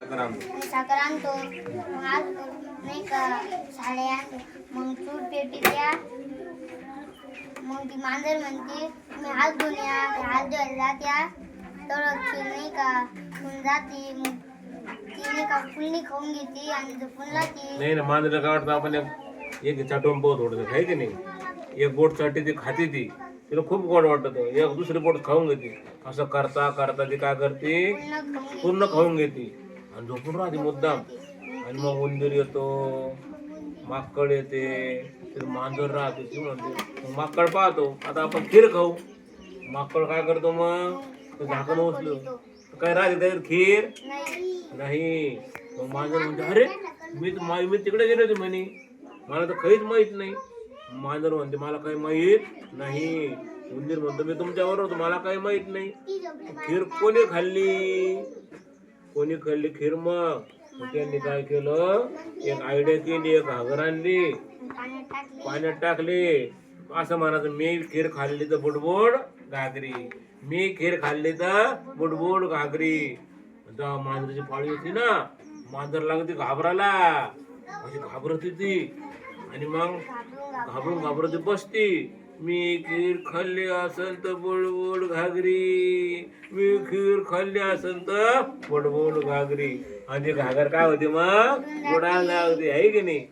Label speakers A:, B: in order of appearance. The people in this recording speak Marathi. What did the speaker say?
A: साखर आणतो मग आज नाही का साड्या आणतो मग चूट पेटी द्या मग ती मांजर म्हणते मी हात धुवून या हात धुवायला जात्या तर नाही का घेऊन जाते मग ती नाही का फुलणी खाऊन घेते आणि झोपून ती
B: नाही ना मांजरला काय वाटतं आपण एक चाटून पोहत थोडं आहे की नाही एक बोट चाटी ती खाते ती तिला खूप गोड वाटत एक दुसरी बोट खाऊन घेते असं करता करता ती काय करते पूर्ण खाऊन घेते आणि झोपून राहते मुद्दाम आणि मग उंदीर येतो माकड येते तर मांजर राहते ती म्हणते मग माकड पाहतो आता आपण खीर खाऊ माकड काय करतो मग ते झाकण उचलं काय राहते त्याच्यात खीर नाही मग मांजर म्हणते अरे मी तिकडे गेले होते म्हणे मला तर काहीच माहित नाही मांजर म्हणते मला काही माहित नाही उंदीर म्हणतो मी तुमच्यावर होतो मला काही माहित नाही खीर कोणी खाल्ली खीर मग त्यांनी काय केलं एक आयडिया केली एक घागर आणली पाण्यात टाकली असं म्हणायचं मी खीर खाल्ली तर बुडबुड घागरी मी खीर खाल्ली तर बुडबुड घागरी जेव्हा मांजराची पाळी होती ना मांजर लागती घाबराला अशी घाबरत होती आणि मग घाबरत बसती मी खीर खाल्ली असेल तर बुडबुड घागरी मी खीर खाल्ली असेल तर बुडबुड घागरी आणि घागर काय होते मग बुडायला लागते आहे की नाही.